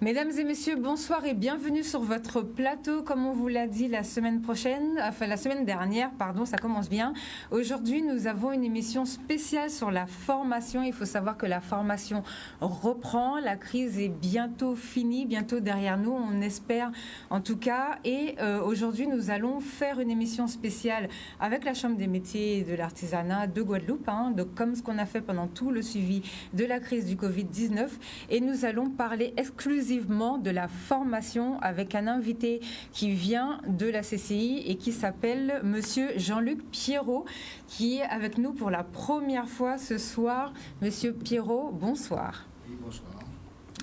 Mesdames et messieurs, bonsoir et bienvenue sur votre plateau. Comme on vous l'a dit la semaine dernière, ça commence bien. Aujourd'hui, nous avons une émission spéciale sur la formation. Il faut savoir que la formation reprend. La crise est bientôt finie, bientôt derrière nous, on espère en tout cas. Et aujourd'hui, nous allons faire une émission spéciale avec la Chambre des métiers et de l'artisanat de Guadeloupe, comme ce qu'on a fait pendant tout le suivi de la crise du Covid-19. Et nous allons parler exclusivement de la formation avec un invité qui vient de la CCI et qui s'appelle Monsieur Jean-Luc Pierrot, qui est avec nous pour la première fois ce soir. Monsieur Pierrot, bonsoir. Oui, bonsoir.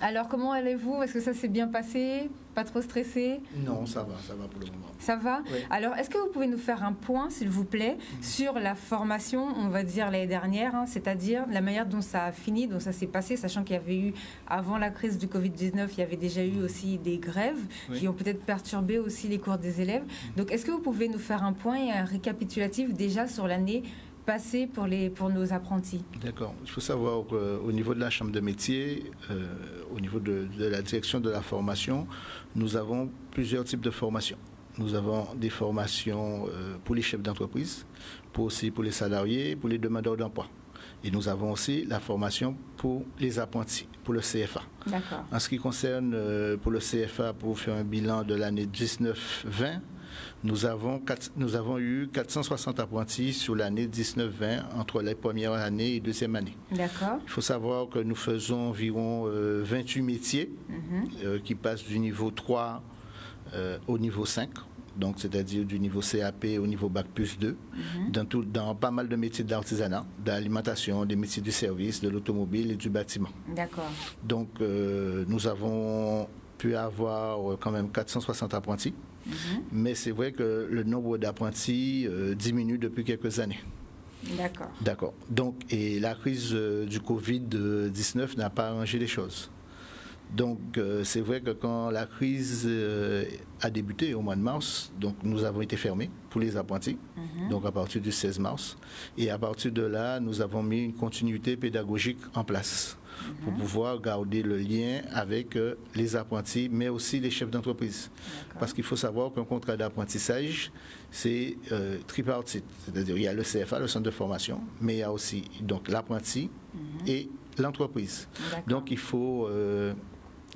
Alors, comment allez-vous? Est-ce que ça s'est bien passé? Pas trop stressé? Non, ça va pour le moment. Ça va? Oui. Alors, est-ce que vous pouvez nous faire un point, s'il vous plaît, sur la formation, on va dire l'année dernière, c'est-à-dire la manière dont ça a fini, dont ça s'est passé, sachant qu'il y avait eu, avant la crise du Covid-19, il y avait déjà eu aussi des grèves qui ont peut-être perturbé aussi les cours des élèves. Donc, est-ce que vous pouvez nous faire un point et un récapitulatif déjà sur l'année passé pour nos apprentis? D'accord. Il faut savoir qu'au niveau de la Chambre de métier, au niveau de la direction de la formation, nous avons plusieurs types de formations. Nous avons des formations pour les chefs d'entreprise, aussi pour les salariés, pour les demandeurs d'emploi. Et nous avons aussi la formation pour les apprentis, pour le CFA. D'accord. En ce qui concerne pour le CFA, pour faire un bilan de l'année 19-20, nous avons eu 460 apprentis sur l'année 19-20 entre la première année et deuxième année. D'accord. Il faut savoir que nous faisons environ 28 métiers qui passent du niveau 3 au niveau 5. Donc, c'est-à-dire du niveau CAP au niveau Bac plus 2, dans pas mal de métiers de l'artisanat, de l'alimentation, des métiers du service, de l'automobile et du bâtiment. D'accord. Donc, nous avons pu avoir quand même 460 apprentis, mais c'est vrai que le nombre d'apprentis diminue depuis quelques années. D'accord. D'accord. Donc, et la crise du Covid-19 n'a pas arrangé les choses. Donc, c'est vrai que quand la crise a débuté au mois de mars, donc nous avons été fermés pour les apprentis, donc à partir du 16 mars. Et à partir de là, nous avons mis une continuité pédagogique en place pour pouvoir garder le lien avec les apprentis, mais aussi les chefs d'entreprise. Parce qu'il faut savoir qu'un contrat d'apprentissage, c'est tripartite. C'est-à-dire il y a le CFA, le centre de formation, mais il y a aussi donc l'apprenti et l'entreprise. Donc, il faut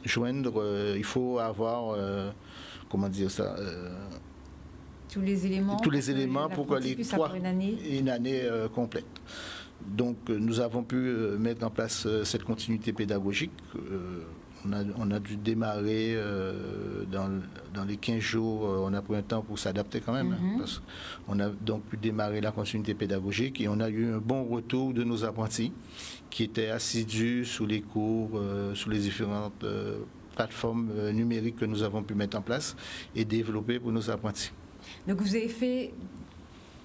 il faut avoir, comment dire ça, tous les éléments pour que les trois, une année complète. Donc, nous avons pu mettre en place cette continuité pédagogique. On a dû démarrer dans les 15 jours, on a pris un temps pour s'adapter quand même. Parce qu'on a donc pu démarrer la continuité pédagogique et on a eu un bon retour de nos apprentis qui étaient assidus sous les cours, sous les différentes plateformes numériques que nous avons pu mettre en place et développer pour nos apprentis. Donc vous avez fait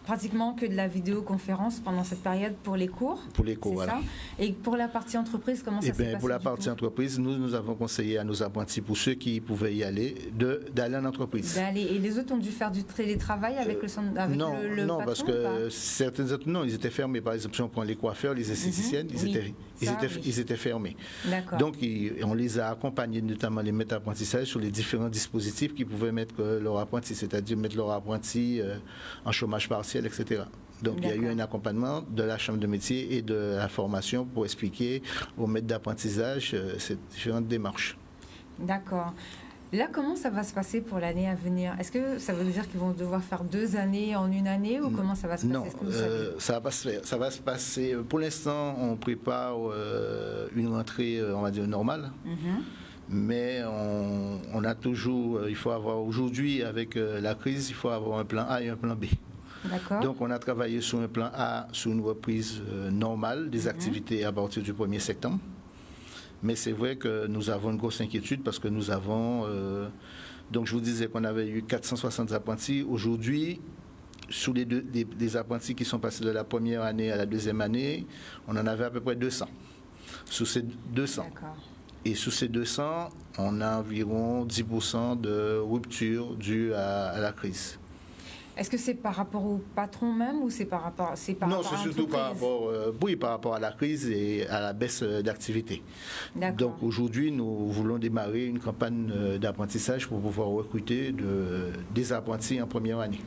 pratiquement que de la vidéoconférence pendant cette période pour les cours. Pour les cours, voilà. Ça. Et pour la partie entreprise, comment ça s'est passé? Pour la partie entreprise, nous avons conseillé à nos apprentis, pour ceux qui pouvaient y aller, d'aller en entreprise. Et les autres ont dû faire du télétravail avec le non, patron, parce que certains autres, non, ils étaient fermés. Par exemple, si on prend les coiffeurs, les esthéticiennes, ils étaient fermés. Donc, on les a accompagnés, notamment les maîtres d'apprentissage, sur les différents dispositifs qu'ils pouvaient mettre leurs apprentis, c'est-à-dire mettre leurs apprentis en chômage partiel, etc. Donc, il y a eu un accompagnement de la Chambre de métier et de la formation pour expliquer aux maîtres d'apprentissage ces différentes démarches. D'accord. Là, comment ça va se passer pour l'année à venir? Est-ce que ça veut dire qu'ils vont devoir faire 2 années en une année ou comment ça va se passer? Non, ça va pas se faire. Ça va se passer. Pour l'instant, on prépare une rentrée, on va dire, normale. Mais on a toujours, il faut avoir aujourd'hui, avec la crise, il faut avoir un plan A et un plan B. Donc, on a travaillé sur un plan A, sur une reprise normale des activités à partir du 1er septembre. Mais c'est vrai que nous avons une grosse inquiétude parce que nous avons... donc, je vous disais qu'on avait eu 460 apprentis. Aujourd'hui, sur les apprentis qui sont passés de la première année à la deuxième année, on en avait à peu près 200. Sur ces 200. Et sur ces 200, on a environ 10% de rupture due à la crise. Est-ce que c'est par rapport au patron même ou c'est par rapport, Non, c'est surtout par rapport à la crise et à la baisse d'activité. Donc aujourd'hui, nous voulons démarrer une campagne d'apprentissage pour pouvoir recruter des apprentis en première année.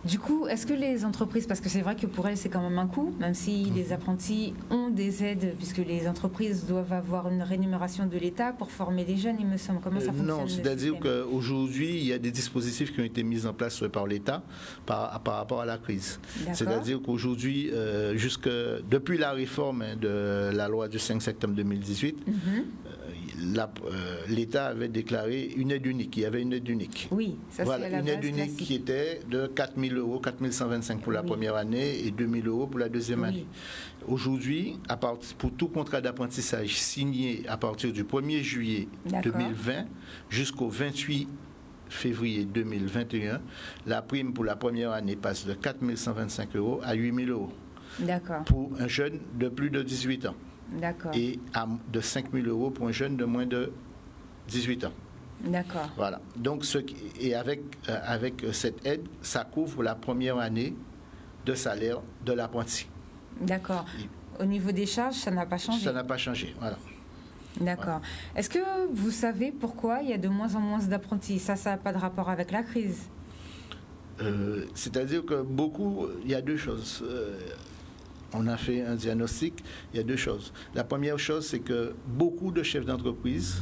Du coup, est-ce que les entreprises, parce que c'est vrai que pour elles c'est quand même un coût, même si les apprentis ont des aides, puisque les entreprises doivent avoir une rémunération de l'État pour former les jeunes, il me semble. Comment ça fonctionne? Non, c'est-à-dire qu'aujourd'hui, il y a des dispositifs qui ont été mis en place par l'État par rapport à la crise. C'est-à-dire qu'aujourd'hui, depuis la réforme de la loi du 5 septembre 2018, l'État avait déclaré une aide unique. Il y avait une aide unique. Oui, ça voilà, c'est la une aide unique qui était de 4 000 €, 4 125 pour la première année et 2 000 € pour la deuxième année. Aujourd'hui, pour tout contrat d'apprentissage signé à partir du 1er juillet 2020 jusqu'au 28 février 2021, la prime pour la première année passe de 4 125 € à 8 000 € pour un jeune de plus de 18 ans. Et de 5 000 € pour un jeune de moins de 18 ans. D'accord. Voilà. Donc, avec cette aide, ça couvre la première année de salaire de l'apprenti. D'accord. Au niveau des charges, ça n'a pas changé? Ça n'a pas changé, voilà. D'accord. Voilà. Est-ce que vous savez pourquoi il y a de moins en moins d'apprentis? Ça n'a pas de rapport avec la crise? C'est-à-dire que il y a deux choses. On a fait un diagnostic, il y a deux choses. La première chose, c'est que beaucoup de chefs d'entreprise,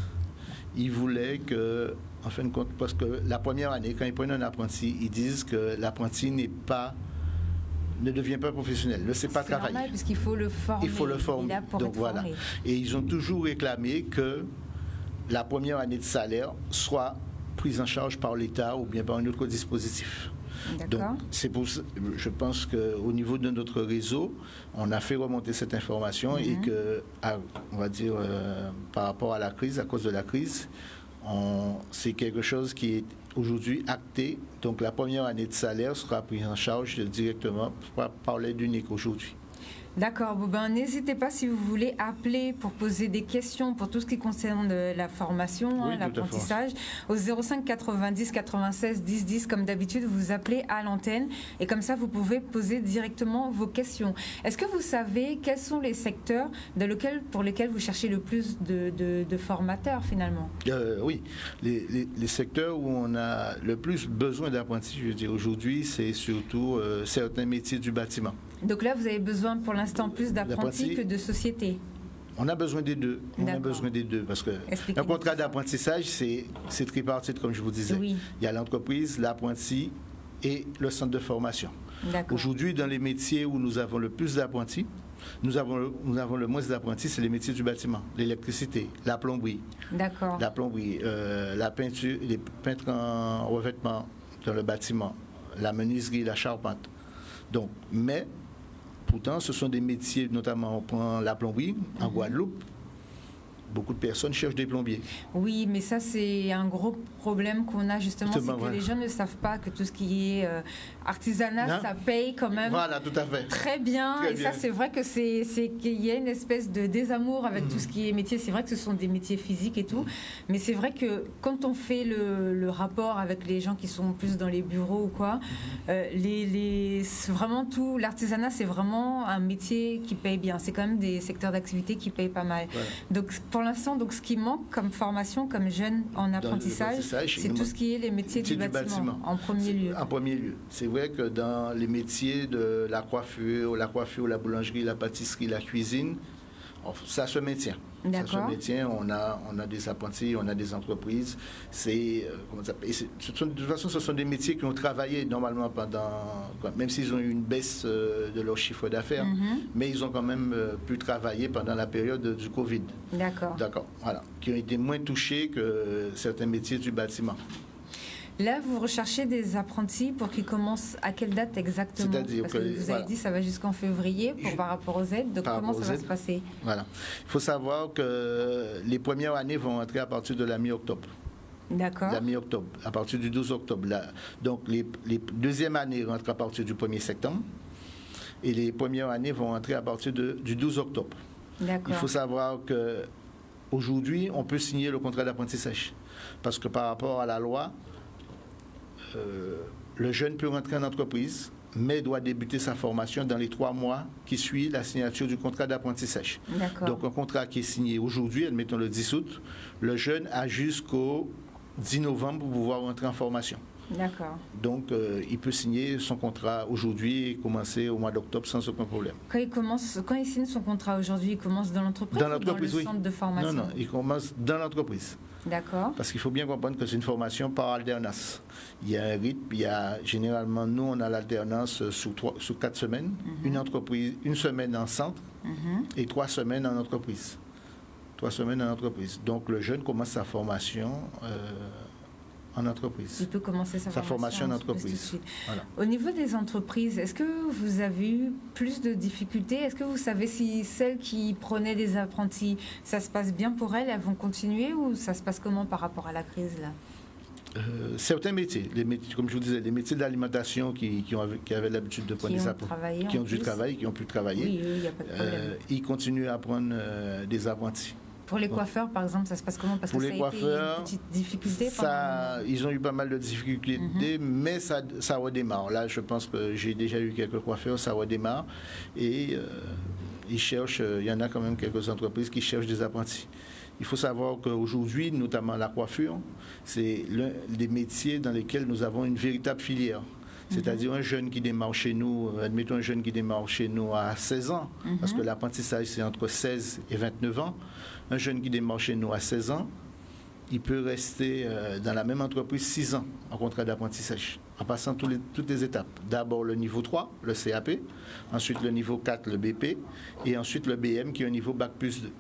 ils voulaient que, en fin de compte, parce que la première année, quand ils prennent un apprenti, ils disent que l'apprenti ne devient pas professionnel, ne sait pas travailler. C'est normal, puisqu'il faut le former. Il faut le former. Donc voilà. Et ils ont toujours réclamé que la première année de salaire soit prise en charge par l'État ou bien par un autre dispositif. Donc, je pense qu'au niveau de notre réseau, on a fait remonter cette information et que, on va dire, par rapport à la crise, à cause de la crise, c'est quelque chose qui est aujourd'hui acté. Donc, la première année de salaire sera prise en charge directement par l'aide unique aujourd'hui. D'accord. Bon, n'hésitez pas si vous voulez appeler pour poser des questions pour tout ce qui concerne la formation, l'apprentissage, au 05 90 96 10 10. Comme d'habitude, vous appelez à l'antenne et comme ça, vous pouvez poser directement vos questions. Est-ce que vous savez quels sont les secteurs pour lesquels vous cherchez le plus de formateurs finalement? Oui. Les secteurs où on a le plus besoin d'apprentis, je veux dire, aujourd'hui, c'est surtout certains métiers du bâtiment. Donc là, vous avez besoin pour l'instant plus d'apprentis que de sociétés. On a besoin des deux. On a besoin des deux parce que un contrat d'apprentissage, c'est tripartite, comme je vous disais. Oui. Il y a l'entreprise, l'apprenti et le centre de formation. Aujourd'hui, dans les métiers où nous avons le plus d'apprentis, nous avons le moins d'apprentis, c'est les métiers du bâtiment, l'électricité, la plomberie. La plomberie, la peinture, les peintres en revêtement dans le bâtiment, la menuiserie, la charpente. Donc, mais pourtant, ce sont des métiers, notamment on prend la plomberie en Guadeloupe. Beaucoup de personnes cherchent des plombiers. Oui, mais ça, c'est un gros problème qu'on a justement, c'est que les gens ne savent pas que tout ce qui est artisanat, ça paye quand même tout à fait. Très bien. Ça, c'est vrai que c'est qu'il y a une espèce de désamour avec tout ce qui est métier. C'est vrai que ce sont des métiers physiques et tout, mais c'est vrai que quand on fait le rapport avec les gens qui sont plus dans les bureaux ou quoi, vraiment tout, l'artisanat, c'est vraiment un métier qui paye bien. C'est quand même des secteurs d'activité qui payent pas mal. Ouais. Donc, pour l'instant, ce qui manque comme formation, comme jeune en apprentissage, c'est tout ce qui est les métiers du bâtiment, en premier lieu. En premier lieu. C'est vrai que dans les métiers de la coiffure, la boulangerie, la pâtisserie, la cuisine, ça se maintient. Ça se maintient. On a des apprentis, on a des entreprises. De toute façon, ce sont des métiers qui ont travaillé normalement même s'ils ont eu une baisse de leur chiffre d'affaires, mais ils ont quand même pu travailler pendant la période du Covid. D'accord. Voilà. Qui ont été moins touchés que certains métiers du bâtiment. Là, vous recherchez des apprentis pour qu'ils commencent à quelle date exactement? C'est-à-dire Parce que vous avez dit que ça va jusqu'en février par rapport aux aides. Donc, comment ça va se passer? Voilà. Il faut savoir que les premières années vont entrer à partir de la mi-octobre. D'accord. La mi-octobre, à partir du 12 octobre. Donc, les deuxièmes années rentrent à partir du 1er septembre. Et les premières années vont entrer à partir du 12 octobre. D'accord. Il faut savoir qu'aujourd'hui, on peut signer le contrat d'apprentissage. Parce que par rapport à la loi, le jeune peut rentrer en entreprise, mais doit débuter sa formation dans les 3 mois qui suivent la signature du contrat d'apprentissage. Donc un contrat qui est signé aujourd'hui, admettons le 10 août, le jeune a jusqu'au 10 novembre pour pouvoir rentrer en formation. D'accord. Donc il peut signer son contrat aujourd'hui et commencer au mois d'octobre sans aucun problème. Quand il signe son contrat aujourd'hui, il commence dans l'entreprise ou dans le centre de formation? Non, il commence dans l'entreprise. D'accord. Parce qu'il faut bien comprendre que c'est une formation par alternance. Il y a un rythme, généralement, nous, on a l'alternance sous 4 semaines, une semaine en centre et 3 semaines en entreprise. 3 semaines en entreprise. Donc, le jeune commence sa formation en entreprise. Il peut commencer sa formation en entreprise. Voilà. Au niveau des entreprises, est-ce que vous avez eu plus de difficultés? Est-ce que vous savez si celles qui prenaient des apprentis, ça se passe bien pour elles vont continuer ou ça se passe comment par rapport à la crise là? Certains métiers, comme je vous disais, les métiers de l'alimentation qui avaient l'habitude de prendre des apprentis, qui ont dû travailler, qui ont pu travailler, oui, il n'y a pas de problème. Ils continuent à prendre des apprentis. Pour les coiffeurs, par exemple, ça se passe comment? Parce que ça a été une petite difficulté. Ils ont eu pas mal de difficultés, mais ça redémarre. Là, je pense que j'ai déjà eu quelques coiffeurs, ça redémarre. Et ils cherchent, il y en a quand même quelques entreprises qui cherchent des apprentis. Il faut savoir qu'aujourd'hui, notamment la coiffure, c'est l'un des métiers dans lesquels nous avons une véritable filière. C'est-à-dire un jeune qui démarre chez nous, admettons un jeune qui démarre chez nous à 16 ans, parce que l'apprentissage c'est entre 16 et 29 ans. Un jeune qui démarre chez nous à 16 ans, il peut rester dans la même entreprise 6 ans en contrat d'apprentissage, en passant toutes les étapes. D'abord le niveau 3, le CAP, ensuite le niveau 4, le BP, et ensuite le BM qui est un niveau Bac plus 2.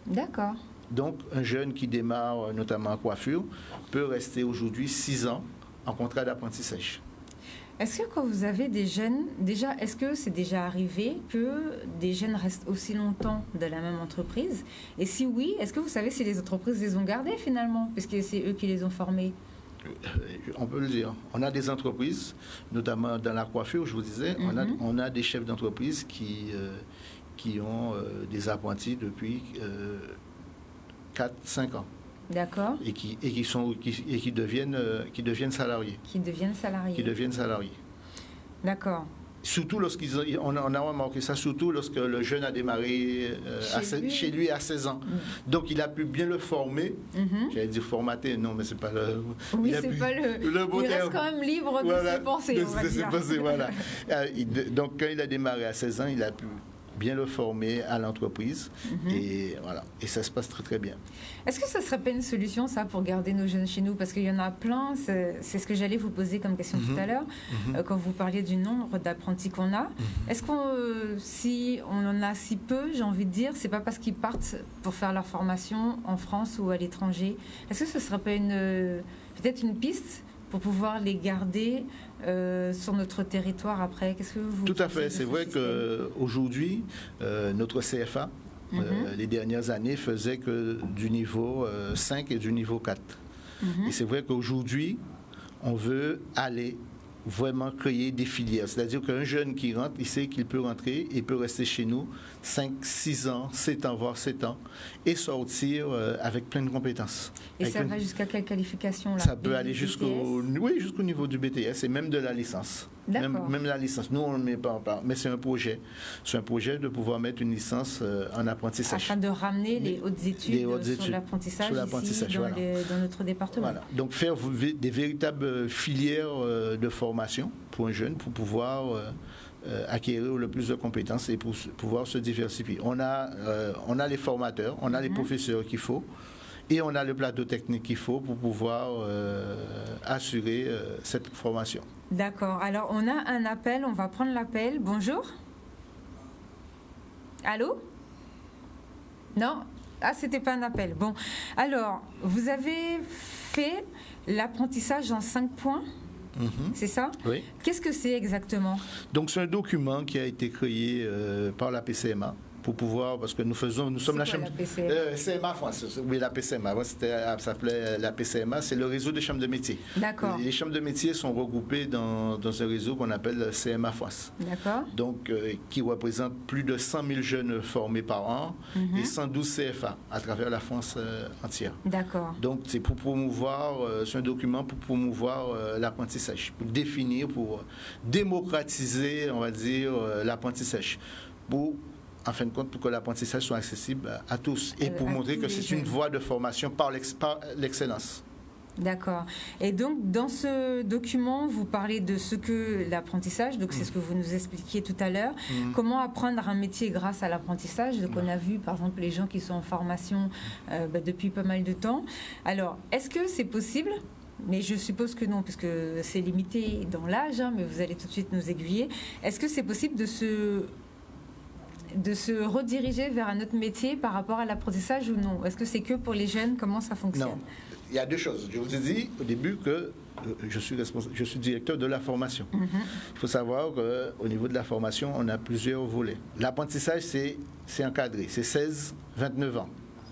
D'accord. Donc un jeune qui démarre notamment en coiffure peut rester aujourd'hui 6 ans en contrat d'apprentissage. Est-ce que quand vous avez des jeunes, est-ce que c'est déjà arrivé que des jeunes restent aussi longtemps dans la même entreprise? Et si oui, est-ce que vous savez si les entreprises les ont gardés finalement, puisque c'est eux qui les ont formés? On peut le dire. On a des entreprises, notamment dans la coiffure, je vous disais, on a des chefs d'entreprise qui ont des apprentis depuis 4-5 ans. D'accord. Et qui deviennent salariés. Qui deviennent salariés. D'accord. Surtout on a remarqué ça, surtout lorsque le jeune a démarré chez lui à 16 ans. Donc il a pu bien le former. J'allais dire formater, non, mais c'est pas le. Oui, c'est pas le bon terme. Il reste quand même libre de ses pensées. Voilà. Donc quand il a démarré à 16 ans, il a pu bien le former à l'entreprise et voilà, et ça se passe très très bien. Est-ce que ça serait pas une solution ça pour garder nos jeunes chez nous, parce qu'il y en a plein, c'est ce que j'allais vous poser comme question tout à l'heure quand vous parliez du nombre d'apprentis qu'on a. Est-ce si on en a si peu, j'ai envie de dire, c'est pas parce qu'ils partent pour faire leur formation en France ou à l'étranger? Est-ce que ce serait pas peut-être une piste pour pouvoir les garder sur notre territoire après? Qu'est-ce que vous Tout à fait. C'est vrai qu'aujourd'hui, notre CFA, les dernières années, faisait que du niveau 5 et du niveau 4. Et c'est vrai qu'aujourd'hui, on veut aller vraiment créer des filières. C'est-à-dire qu'un jeune qui rentre, il sait qu'il peut rentrer et peut rester chez nous 5, 6 ans, 7 ans, voire 7 ans, et sortir avec plein de compétences. Et ça va jusqu'à quelle qualification là? Ça peut aller jusqu'au niveau du BTS et même de la licence. Même la licence. Nous, on ne met pas en part, mais c'est un projet. C'est un projet de pouvoir mettre une licence en apprentissage. Afin de ramener les hautes études sur l'apprentissage ici dans notre département. Voilà. Donc faire des véritables filières de formation pour un jeune, pour pouvoir acquérir le plus de compétences et pour pouvoir se diversifier. On a les formateurs, on a les professeurs qu'il faut, et on a le plateau technique qu'il faut pour pouvoir assurer cette formation. D'accord. Alors, on a un appel. On va prendre l'appel. Bonjour. Allô? Non? Ah, c'était pas un appel. Bon. Alors, vous avez fait l'apprentissage en 5 points? C'est ça? Oui. Qu'est-ce que c'est exactement? Donc, c'est un document qui a été créé par la PCMA, pour pouvoir, parce que nous sommes la chambre. La CMA France, oui, la PCMA. Avant, ça s'appelait la PCMA, c'est le réseau des chambres de métiers. D'accord. Les chambres de métiers sont regroupées dans un réseau qu'on appelle CMA France. D'accord. Donc, qui représente plus de 100 000 jeunes formés par an et 112 CFA à travers la France entière. D'accord. Donc, c'est pour promouvoir, c'est un document pour promouvoir l'apprentissage, pour définir, pour démocratiser, on va dire, l'apprentissage. En fin de compte, pour que l'apprentissage soit accessible à tous et pour montrer que c'est une voie de formation par l'excellence. D'accord. Et donc, dans ce document, vous parlez de ce que l'apprentissage, donc c'est ce que vous nous expliquiez tout à l'heure, comment apprendre un métier grâce à l'apprentissage. Donc, on a vu, par exemple, les gens qui sont en formation depuis pas mal de temps. Alors, est-ce que c'est possible ? Mais je suppose que non, puisque c'est limité dans l'âge, mais vous allez tout de suite nous aiguiller. Est-ce que c'est possible de se rediriger vers un autre métier par rapport à l'apprentissage ou non? Est-ce que c'est que pour les jeunes? Comment ça fonctionne? Non, il y a deux choses. Je vous ai dit au début que je suis directeur de la formation. Il faut savoir qu'au niveau de la formation, on a plusieurs volets. L'apprentissage, c'est encadré, c'est 16-29 ans.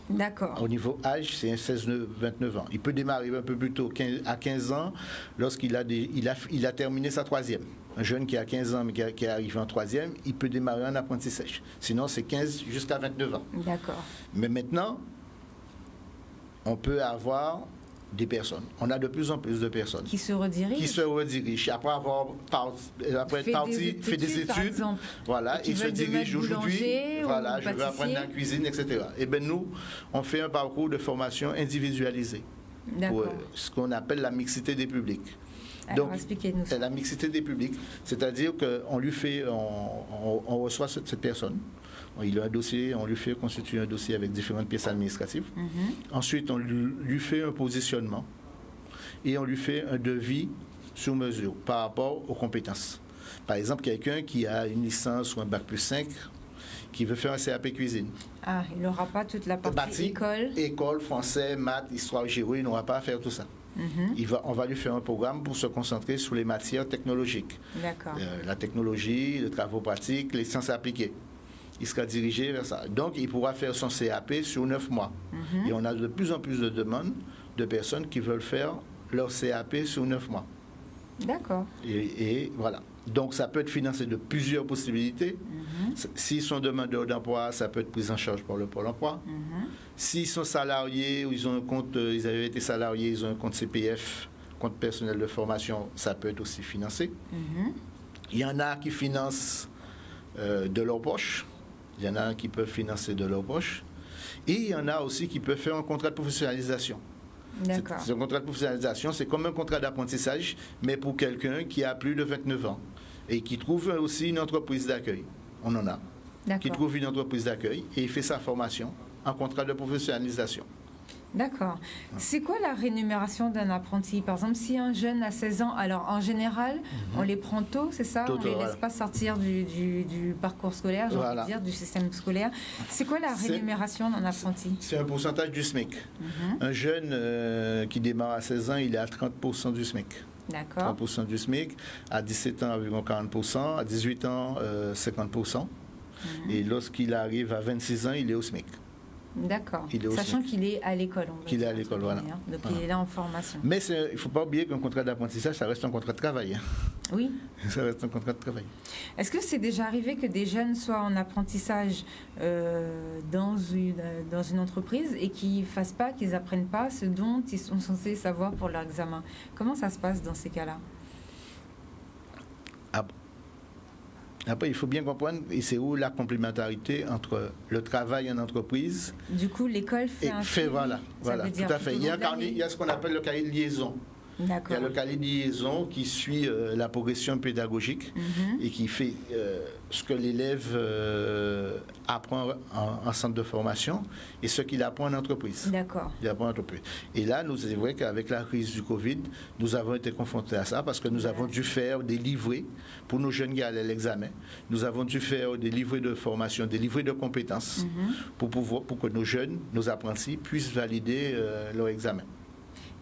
D'accord. Au niveau âge, c'est 16-29 ans. Il peut démarrer un peu plus tôt, à 15 ans, lorsqu'il a terminé sa troisième. Un jeune qui a 15 ans, mais qui est arrivé en troisième, il peut démarrer un apprentissage. Sinon, c'est 15 jusqu'à 29 ans. D'accord. Mais maintenant, on peut avoir des personnes. On a de plus en plus de personnes qui se redirigent après avoir fait des études, voilà, ils se dirigent aujourd'hui, voilà, je veux apprendre la cuisine, etc. Et bien nous, on fait un parcours de formation individualisé pour ce qu'on appelle la mixité des publics. Alors, donc, la mixité des publics, c'est-à-dire qu'on lui fait, on reçoit cette personne. Il a un dossier, on lui fait constituer un dossier avec différentes pièces administratives. Ensuite, on lui fait un positionnement et on lui fait un devis sur mesure par rapport aux compétences. Par exemple, quelqu'un qui a une licence ou un bac plus 5 qui veut faire un CAP cuisine. Ah, il n'aura pas toute la partie école. École, français, maths, histoire, géo, il n'aura pas à faire tout ça. On va lui faire un programme pour se concentrer sur les matières technologiques. D'accord. La technologie, les travaux pratiques, les sciences appliquées. Il sera dirigé vers ça. Donc, il pourra faire son CAP sur 9 mois. Et on a de plus en plus de demandes de personnes qui veulent faire leur CAP sur 9 mois. D'accord. Et voilà. Donc, ça peut être financé de plusieurs possibilités. S'ils sont demandeurs d'emploi, ça peut être pris en charge par le Pôle emploi. S'ils sont salariés ou ils ont un compte, ils avaient été salariés, ils ont un compte CPF, compte personnel de formation, ça peut être aussi financé. Il y en a qui financent de leur poche. Il y en a qui peuvent financer de leur poche. Et il y en a aussi qui peuvent faire un contrat de professionnalisation. D'accord. Ce contrat de professionnalisation, c'est comme un contrat d'apprentissage, mais pour quelqu'un qui a plus de 29 ans et qui trouve aussi une entreprise d'accueil. On en a. Qui trouve une entreprise d'accueil et il fait sa formation en contrat de professionnalisation. D'accord. C'est quoi la rémunération d'un apprenti? Par exemple, si un jeune a 16 ans, alors en général, on les prend tôt, c'est ça? On ne les laisse pas sortir du parcours scolaire, j'ai envie de dire, du système scolaire. C'est quoi la rémunération d'un apprenti? C'est un pourcentage du SMIC. Un jeune qui démarre à 16 ans, il est à 30% du SMIC. D'accord. 30% du SMIC. À 17 ans, environ 40%. À 18 ans, 50%. Et lorsqu'il arrive à 26 ans, il est au SMIC. D'accord. Sachant qu'il est à l'école. Qu'il est à l'école, voilà. Donc il est là en formation. Mais il ne faut pas oublier qu'un contrat d'apprentissage, ça reste un contrat de travail. Oui. Ça reste un contrat de travail. Est-ce que c'est déjà arrivé que des jeunes soient en apprentissage dans une entreprise et qu'ils ne fassent pas, qu'ils n'apprennent pas ce dont ils sont censés savoir pour leur examen? Comment ça se passe dans ces cas-là? Après, il faut bien comprendre, et c'est où la complémentarité entre le travail en entreprise. Du coup, l'école fait un suivi. Voilà, tout à fait. Il y a ce qu'on appelle le cahier de liaison. Il y a le cahier de liaison qui suit la progression pédagogique et qui fait ce que l'élève apprend en centre de formation et ce qu'il apprend en entreprise. D'accord. Il apprend en entreprise. Et là, c'est vrai qu'avec la crise du Covid, nous avons été confrontés à ça parce que nous avons dû faire des livrets pour nos jeunes qui allaient à l'examen. Nous avons dû faire des livrets de formation, des livrets de compétences pour que nos jeunes, nos apprentis puissent valider leur examen.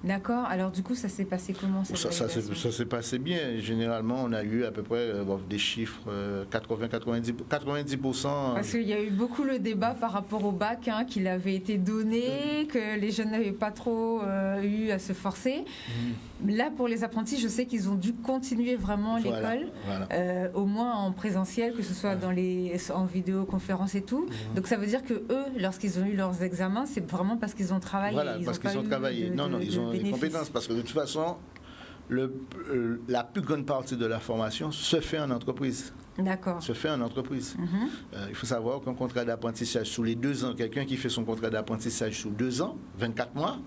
D'accord. Alors du coup, ça s'est passé comment cette validation? Ça s'est passé bien. Généralement, on a eu à peu près des chiffres 90%. Parce qu'il y a eu beaucoup le débat par rapport au bac, qu'il avait été donné, que les jeunes n'avaient pas trop eu à se forcer. Là, pour les apprentis, je sais qu'ils ont dû continuer vraiment l'école, au moins en présentiel, que ce soit en vidéoconférence et tout. Donc ça veut dire que eux, lorsqu'ils ont eu leurs examens, c'est vraiment parce qu'ils ont travaillé. Voilà, parce qu'ils ont travaillé. Ils ont des compétences. Parce que de toute façon, la plus grande partie de la formation se fait en entreprise. D'accord. Se fait en entreprise. Il faut savoir qu'un contrat d'apprentissage sous les 2 ans, quelqu'un qui fait son contrat d'apprentissage sous 2 ans, 24 mois,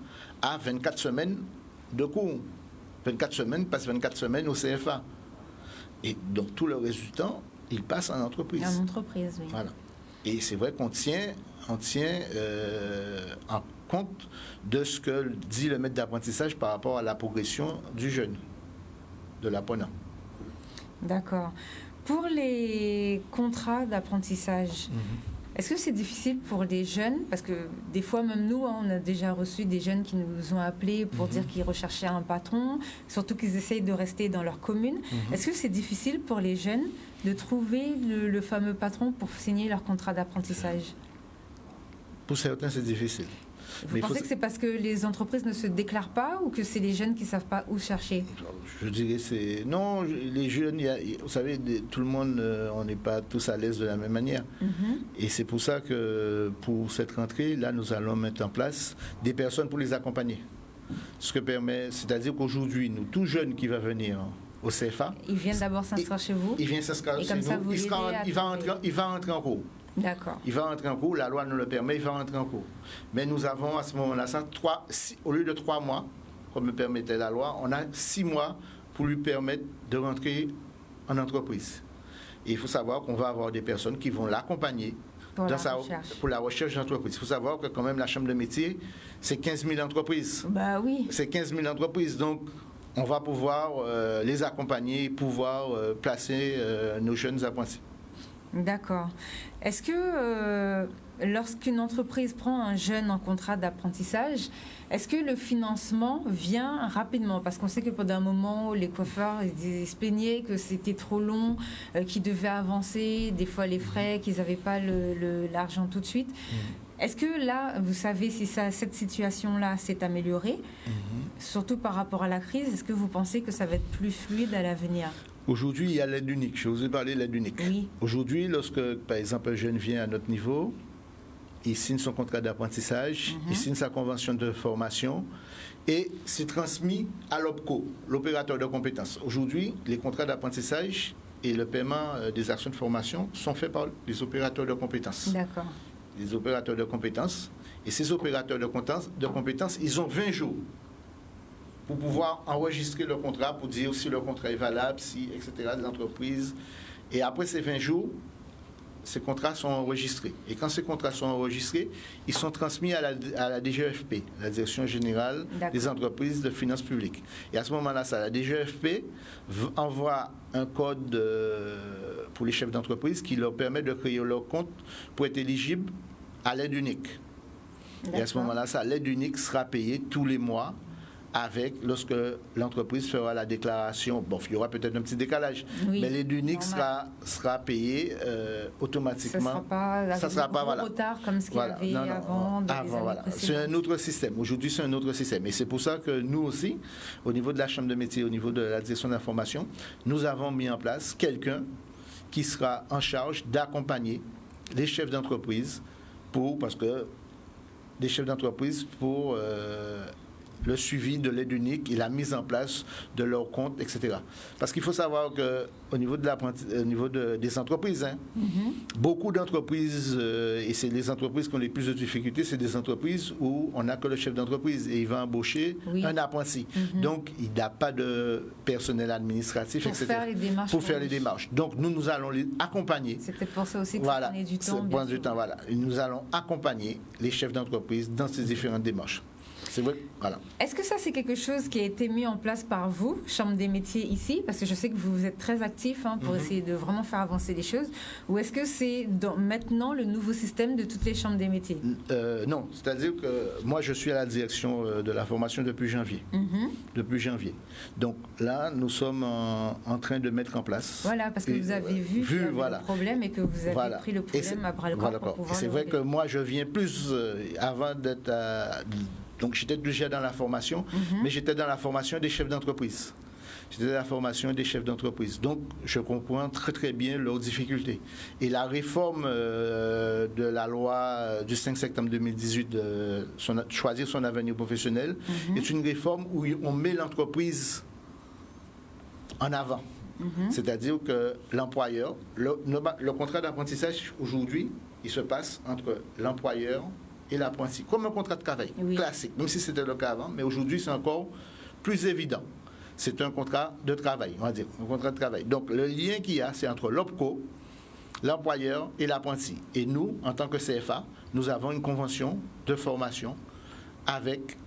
a 24 semaines de cours. 24 semaines, passe 24 semaines au CFA. Et donc tout le résultat, il passe en entreprise. En entreprise, oui. Voilà. Et c'est vrai qu'on tient en compte de ce que dit le maître d'apprentissage par rapport à la progression du jeune, de l'apprenant. D'accord. Pour les contrats d'apprentissage, est-ce que c'est difficile pour les jeunes? Parce que des fois, même nous, on a déjà reçu des jeunes qui nous ont appelés pour dire qu'ils recherchaient un patron, surtout qu'ils essayent de rester dans leur commune. Est-ce que c'est difficile pour les jeunes de trouver le fameux patron pour signer leur contrat d'apprentissage? Pour certains, c'est difficile. Vous pensez que c'est parce que les entreprises ne se déclarent pas ou que c'est les jeunes qui ne savent pas où chercher? Je dirais c'est... Non, les jeunes, vous savez, tout le monde, on n'est pas tous à l'aise de la même manière. Et c'est pour ça que pour cette rentrée, là, nous allons mettre en place des personnes pour les accompagner. Ce que permet, c'est-à-dire qu'aujourd'hui, nous, tout jeune qui va venir au CFA... Il vient d'abord s'inscrire chez vous? Il vient s'inscrire chez nous. Il va entrer en cours. D'accord. Il va entrer en cours, la loi nous le permet, il va entrer en cours. Mais nous avons à ce moment-là, au lieu de 3 mois, comme me permettait la loi, on a 6 mois pour lui permettre de rentrer en entreprise. Et il faut savoir qu'on va avoir des personnes qui vont l'accompagner pour la recherche d'entreprise. Il faut savoir que quand même la Chambre de métier, c'est 15 000 entreprises. Bah oui. C'est 15 000 entreprises, donc on va pouvoir les accompagner, pouvoir placer nos jeunes apprentis. D'accord. Est-ce que lorsqu'une entreprise prend un jeune en contrat d'apprentissage, est-ce que le financement vient rapidement? Parce qu'on sait que pendant un moment, les coiffeurs ils se plaignaient que c'était trop long, qu'ils devaient avancer, des fois les frais, qu'ils n'avaient pas l'argent tout de suite. Est-ce que là, vous savez si cette situation-là s'est améliorée, surtout par rapport à la crise? Est-ce que vous pensez que ça va être plus fluide à l'avenir? Aujourd'hui, il y a l'aide unique. Je vous ai parlé de l'aide unique. Oui. Aujourd'hui, lorsque, par exemple, un jeune vient à notre niveau, il signe son contrat d'apprentissage, il signe sa convention de formation et c'est transmis à l'OPCO, l'opérateur de compétences. Aujourd'hui, les contrats d'apprentissage et le paiement des actions de formation sont faits par les opérateurs de compétences. D'accord. Les opérateurs de compétences. Et ces opérateurs de compétences, ils ont 20 jours pour pouvoir enregistrer le contrat, pour dire si le contrat est valable, etc., de l'entreprise. Et après ces 20 jours, ces contrats sont enregistrés. Et quand ces contrats sont enregistrés, ils sont transmis à la DGFP, la Direction Générale des Entreprises de Finances Publiques. Et à ce moment-là, la DGFP envoie un code pour les chefs d'entreprise qui leur permet de créer leur compte pour être éligible à l'aide unique. Et à ce moment-là, l'aide unique sera payée tous les mois lorsque l'entreprise fera la déclaration. Bon, il y aura peut-être un petit décalage, mais l'aide unique sera payée automatiquement. Ça ne sera pas un retard comme ce qu'il y avait avant. C'est un autre système. Aujourd'hui, c'est un autre système. Et c'est pour ça que nous aussi, au niveau de la Chambre de métier, au niveau de la direction de la formation, nous avons mis en place quelqu'un qui sera en charge d'accompagner les chefs d'entreprise parce que des chefs d'entreprise pour le suivi de l'aide unique et la mise en place de leur compte, etc. Parce qu'il faut savoir qu'au niveau des entreprises, beaucoup d'entreprises, et c'est les entreprises qui ont les plus de difficultés, c'est des entreprises où on n'a que le chef d'entreprise et il va embaucher un apprenti. Donc, il n'a pas de personnel administratif, etc. Pour faire les démarches. Donc, nous allons les accompagner. C'est peut-être pour ça aussi que ça prenait du temps. Nous allons accompagner les chefs d'entreprise dans ces différentes démarches. c'est vrai, voilà. Est-ce que ça, c'est quelque chose qui a été mis en place par vous, Chambre des métiers ici? Parce que je sais que vous êtes très actifs pour essayer de vraiment faire avancer les choses. Ou est-ce que c'est maintenant le nouveau système de toutes les chambres des métiers? Non, c'est-à-dire que moi, je suis à la direction de la formation depuis janvier. Depuis janvier. Donc là, nous sommes en train de mettre en place. Voilà, parce que vous avez vu qu'il y avait le problème et que vous avez pris le problème à bras-le-corps pour pouvoir c'est vrai que moi, je viens plus avant d'être... donc j'étais déjà dans la formation, mais j'étais dans la formation des chefs d'entreprise. J'étais dans la formation des chefs d'entreprise. Donc, je comprends très très bien leurs difficultés. Et la réforme de la loi du 5 septembre 2018 de choisir son avenir professionnel est une réforme où on met l'entreprise en avant. C'est-à-dire que l'employeur, le contrat d'apprentissage aujourd'hui, il se passe entre l'employeur et l'apprenti, comme un contrat de travail classique, même si c'était le cas avant, mais aujourd'hui c'est encore plus évident. C'est un contrat de travail, on va dire, un contrat de travail. Donc le lien qu'il y a, c'est entre l'OPCO, l'employeur et l'apprenti. Et nous, en tant que CFA, nous avons une convention de formation avec